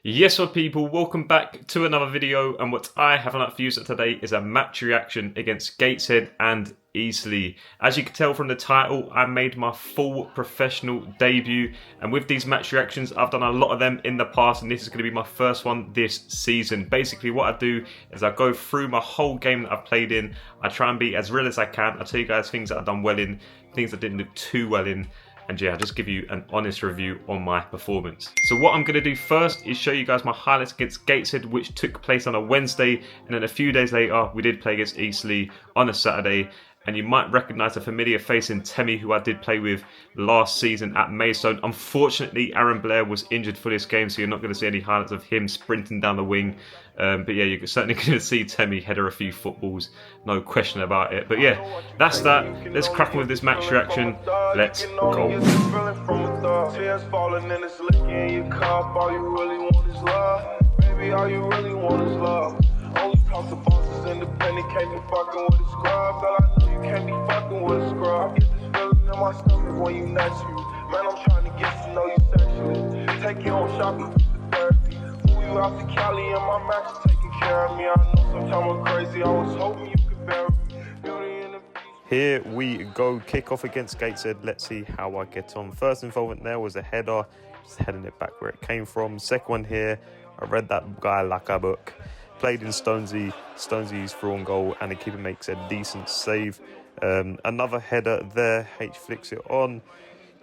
Yes, what people, welcome back to another video, and what I have on for you today is a match reaction against Gateshead and Eastleigh. As you can tell from the title, I made my full professional debut, and with these match reactions, I've done a lot of them in the past, and this is going to be my first one this season. Basically, what I do is I go through my whole game that I've played in. I try and be as real as I can. I tell you guys things that I've done well in, things that didn't do too well in, and yeah, I'll just give you an honest review on my performance. So what I'm going to do first is show you guys my highlights against Gateshead, which took place on a Wednesday, and then a few days later we did play against Eastleigh on a Saturday. And you might recognise a familiar face in Temi, who I did play with last season at Maidstone. Unfortunately, Aaron Blair was injured for this game, so you're not going to see any highlights of him sprinting down the wing. But yeah, you're certainly going to see Temi header a few footballs, no question about it. But yeah, that's that. Let's crack on with this match reaction. Let's go. Only talk to bosses independent, can't be fucking with a scrub. Girl, I know you can't be fucking with a scrub. Get this feeling in my stomach when you next to me. Man, I'm trying to get to know you sexually. Take you on shopping for therapy. Move you out to Cali and my match is taking care of me. I know sometimes I'm crazy, I was hoping you could bear me. Beauty in the beast. Here we go, kick off against Gateshead. Let's see how I get on. First involvement there was a header, just heading it back where it came from. Second one here, I read that guy like a book. Played in Stonesy. Stonesy's through on goal, and the keeper makes a decent save. Another header there. H flicks it on.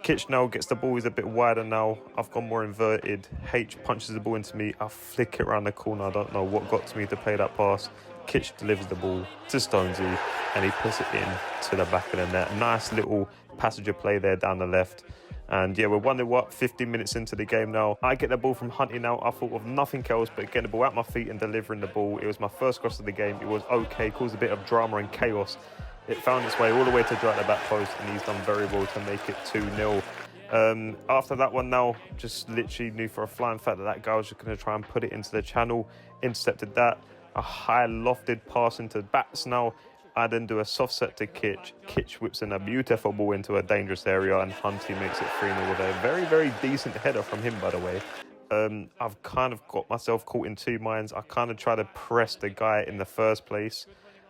Kitch now gets the ball. He's a bit wider now. I've gone more inverted. H punches the ball into me. I flick it around the corner. I don't know what got to me to play that pass. Kitch delivers the ball to Stonesy, and he puts it in to the back of the net. Nice little passenger play there down the left. And yeah, we're 1-0 up, 15 minutes into the game now. I get the ball from Hunty now. I thought of nothing else but getting the ball at my feet and delivering the ball. It was my first cross of the game. It was okay, caused a bit of drama and chaos. It found its way all the way to Joe at the back post, and he's done very well to make it 2-0. After that one now, just literally knew for a flying fact that that guy was just going to try and put it into the channel. Intercepted that. A high lofted pass into bats now. I then do a soft set to Kitch. Kitch whips in a beautiful ball into a dangerous area, and Hunty makes it 3-0 with a very, very decent header from him, by the way. I've kind of got myself caught in two minds. I kind of tried to press the guy in the first place,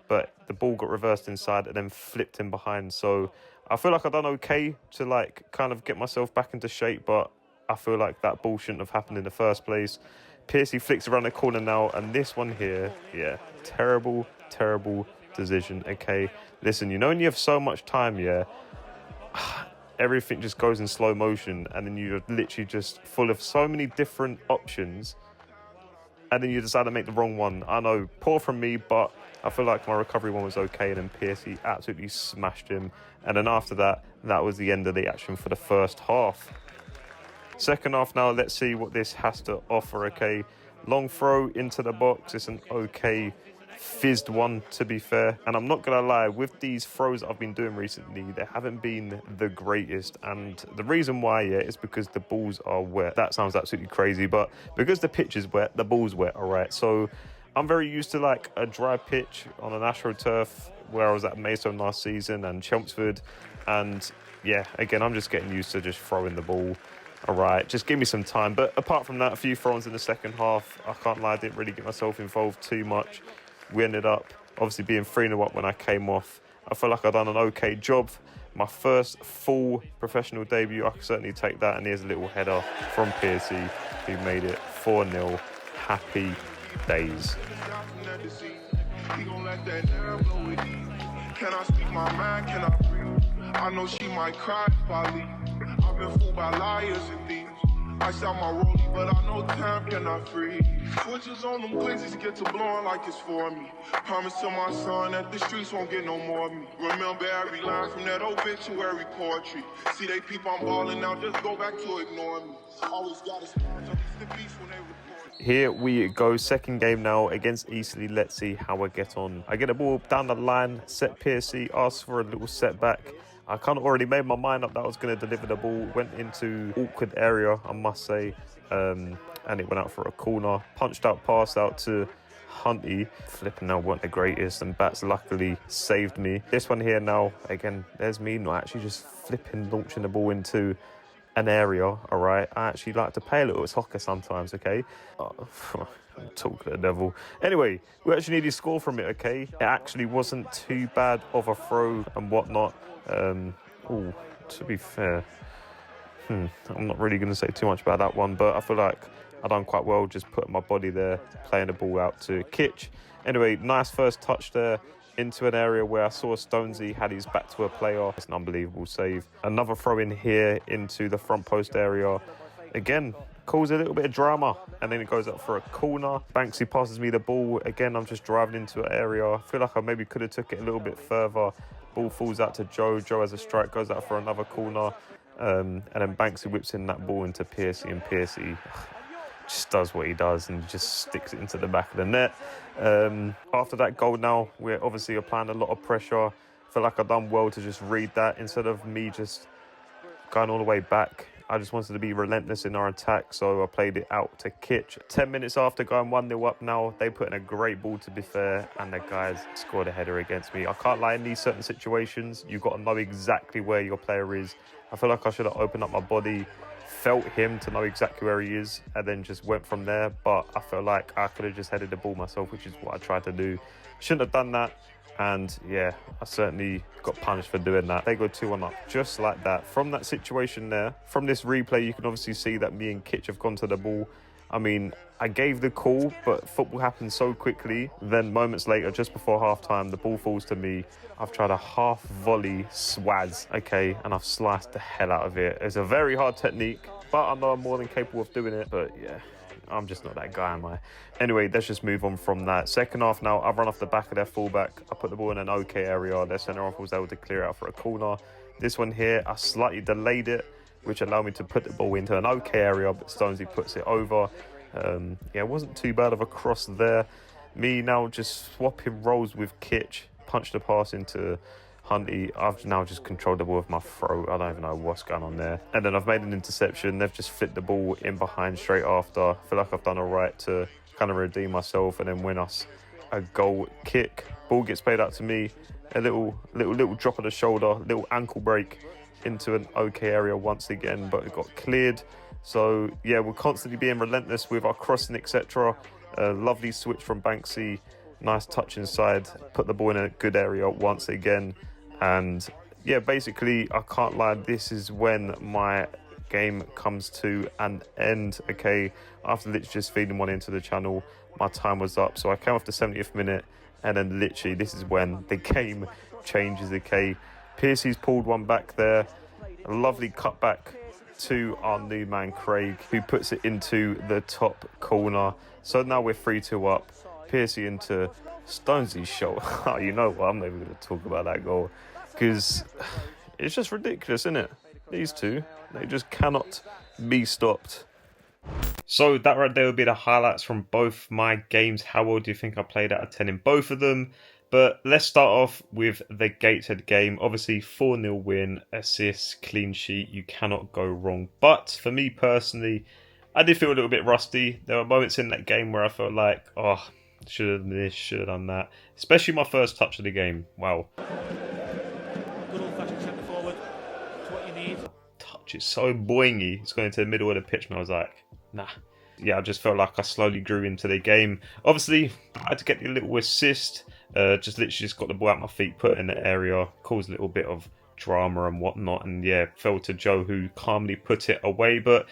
but the ball got reversed inside and then flipped him behind. So I feel like I've done okay to like kind of get myself back into shape, but I feel like that ball shouldn't have happened in the first place. Piercy flicks around the corner now, and this one here, yeah, terrible, terrible decision. Okay, listen, you know when you have so much time, yeah, everything just goes in slow motion, and then you're literally just full of so many different options, and then you decide to make the wrong one. I know, poor from me, but I feel like my recovery one was okay, and then Piercy absolutely smashed him. And then after that, that was the end of the action for the first half. Second half now, let's see what this has to offer. Okay, long throw into the box. It's an okay fizzed one, to be fair, and I'm not gonna lie, with these throws that I've been doing recently, they haven't been the greatest, and the reason why, yeah, is because the balls are wet. That sounds absolutely crazy, but because the pitch is wet, the ball's wet. All right, so I'm very used to like a dry pitch on an AstroTurf where I was at Maidstone last season and Chelmsford, and yeah, again, I'm just getting used to just throwing the ball. All right, just give me some time. But apart from that, a few throws in the second half. I can't lie, I didn't really get myself involved too much. We ended up obviously being 3-0 up when I came off. I feel like I've done an okay job. My first full professional debut, I can certainly take that. And here's a little header from Piercy, who made it 4-0. Happy days. Can I speak my mind? Can I breathe? I know she might cry if I leave. I've been fooled by liars and thieves. I sell my rollie, but I know time cannot freeze. Switches on them glizzies get to blowing like it's for me. Promise to my son that the streets won't get no more of me. Remember every line from that obituary poetry. See they peep, I'm balling now, just go back to ignoring me. Always gotta sponge at least the beats when they record. Here we go, second game now against Eastleigh. Let's see how I get on. I get a ball down the line, set Piercy, ask for a little setback. I kind of already made my mind up that I was going to deliver the ball. Went into awkward area, I must say, and it went out for a corner. Punched out, pass out to Hunty. Flipping now weren't the greatest, and Bats luckily saved me. This one here now, again, there's me not actually just flipping, launching the ball into an area, all right, I actually like to play a little soccer sometimes, okay? Talk to the devil. Anyway, we actually needed to score from it, okay? It actually wasn't too bad of a throw and whatnot. To be fair, I'm not really going to say too much about that one, but I feel like I done quite well just putting my body there, playing the ball out to Kitch. Anyway, nice first touch there into an area where I saw Stonesy had his back to a player. It's an unbelievable save. Another throw in here into the front post area. Again, causes a little bit of drama, and then it goes up for a corner. Banksy passes me the ball. Again, I'm just driving into an area. I feel like I maybe could have took it a little bit further. Ball falls out to Joe. Joe has a strike, goes out for another corner. And then Banksy whips in that ball into Piercy, and Piercy just does what he does and just sticks it into the back of the net. After that goal now, we're obviously applying a lot of pressure. I feel like I've done well to just read that instead of me just going all the way back. I just wanted to be relentless in our attack, so I played it out to Kitch. 10 minutes after going 1-0 up now, they put in a great ball, to be fair, and the guys scored a header against me. I can't lie, in these certain situations, you've got to know exactly where your player is. I feel like I should have opened up my body, felt him to know exactly where he is, and then just went from there. But I feel like I could have just headed the ball myself, which is what I tried to do. Shouldn't have done that. And yeah, I certainly got punished for doing that. They go 2-1 up just like that. From that situation there, from this replay, you can obviously see that me and Kitch have gone to the ball. I mean, I gave the call, but football happens so quickly. Then moments later, just before half-time, the ball falls to me. I've tried a half-volley swaz, okay, and I've sliced the hell out of it. It's a very hard technique, but I know I'm more than capable of doing it. But yeah, I'm just not that guy, am I? Anyway, let's just move on from that. Second half now, I've run off the back of their fullback. I put the ball in an okay area. Their centre-half was able to clear out for a corner. This one here, I slightly delayed it, which allowed me to put the ball into an okay area, but Stonesy puts it over. Yeah, it wasn't too bad of a cross there. Me now just swapping roles with Kitch, punched the pass into Hunty. I've now just controlled the ball with my throat. I don't even know what's going on there. And then I've made an interception. They've just flipped the ball in behind straight after. I feel like I've done all right to kind of redeem myself and then win us a goal kick. Ball gets played out to me. A little drop of the shoulder, little ankle break into an okay area once again, but it got cleared. So yeah, we're constantly being relentless with our crossing, etc. Lovely switch from Banksy. Nice touch inside. Put the ball in a good area once again. And yeah, basically, I can't lie, this is when my game comes to an end, okay? After literally just feeding one into the channel, my time was up. So I came off the 70th minute, and then literally this is when the game changes, okay? Piercy's pulled one back there. A lovely cutback to our new man, Craig, who puts it into the top corner. So now we're 3-2 up. Piercy into Stonesy's shot. Oh, you know what? I'm never going to talk about that goal because it's just ridiculous, isn't it? These two, they just cannot be stopped. So that right there would be the highlights from both my games. How well do you think I played out of 10 in both of them? But let's start off with the Gateshead game. Obviously, 4-0 win, assist, clean sheet. You cannot go wrong. But for me personally, I did feel a little bit rusty. There were moments in that game where I felt like, oh, should have done this, should have done that. Especially my first touch of the game. Wow. Good old-fashioned centre forward. It's what you need. Touch is so boingy. It's going into the middle of the pitch, and I was like, nah. Yeah, I just felt like I slowly grew into the game. Obviously, I had to get the little assist. Just literally just got the ball out my feet, put it in the area, caused a little bit of drama and whatnot, and yeah, fell to Joe, who calmly put it away. But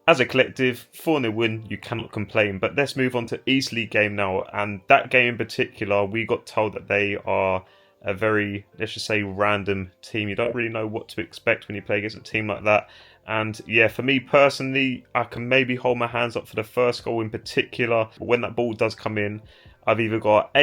as a collective, 4-0 win, you cannot complain. But let's move on to Eastleigh game now, and that game in particular, we got told that they are a very, let's just say, random team. You don't really know what to expect when you play against a team like that. And yeah, for me personally, I can maybe hold my hands up for the first goal in particular. But when that ball does come in, I've either got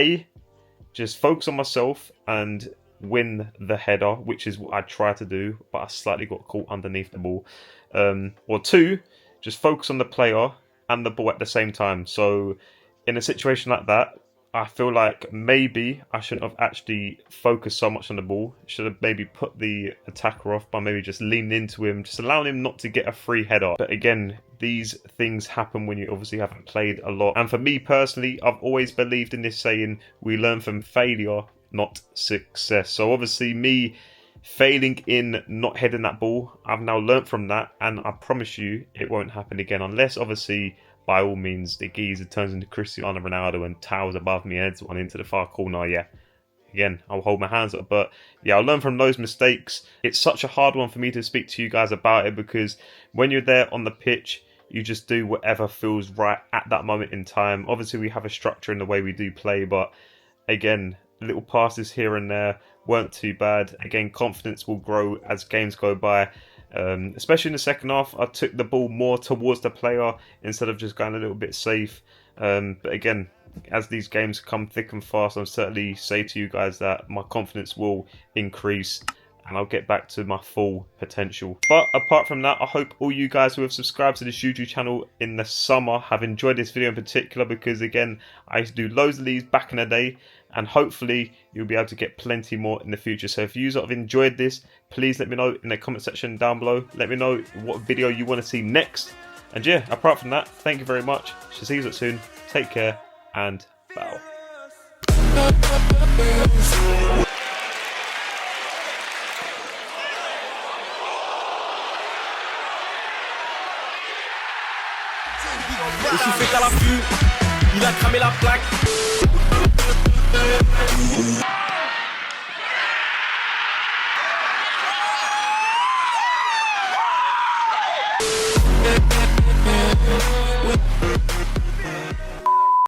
just focus on myself and win the header, which is what I try to do, but I slightly got caught underneath the ball. Or 2, just focus on the player and the ball at the same time. So in a situation like that, I feel like maybe I shouldn't have actually focused so much on the ball. Should have maybe put the attacker off by maybe just leaning into him, just allowing him not to get a free header. But again, these things happen when you obviously haven't played a lot. And for me personally, I've always believed in this saying, we learn from failure, not success. So obviously me failing in not heading that ball. I've now learnt from that, and I promise you it won't happen again, unless obviously by all means the geezer turns into Cristiano Ronaldo and towers above me, heads one into the far corner. Yeah, again, I'll hold my hands up. But yeah, I'll learn from those mistakes. It's such a hard one for me to speak to you guys about it, because when you're there on the pitch, you just do whatever feels right at that moment in time. Obviously, we have a structure in the way we do play, but again, little passes here and there weren't too bad. Again, confidence will grow as games go by. Especially in the second half, I took the ball more towards the player instead of just going a little bit safe. But again, as these games come thick and fast, I'll certainly say to you guys that my confidence will increase and I'll get back to my full potential. But apart from that, I hope all you guys who have subscribed to this YouTube channel in the summer have enjoyed this video in particular, because again, I used to do loads of these back in the day, and hopefully you'll be able to get plenty more in the future. So if you have enjoyed this, please let me know in the comment section down below. Let me know what video you want to see next. And yeah, apart from that, thank you very much. Shall see you soon. Take care and bow. Et je fais qu'à l'affût, il a cramé la plaque.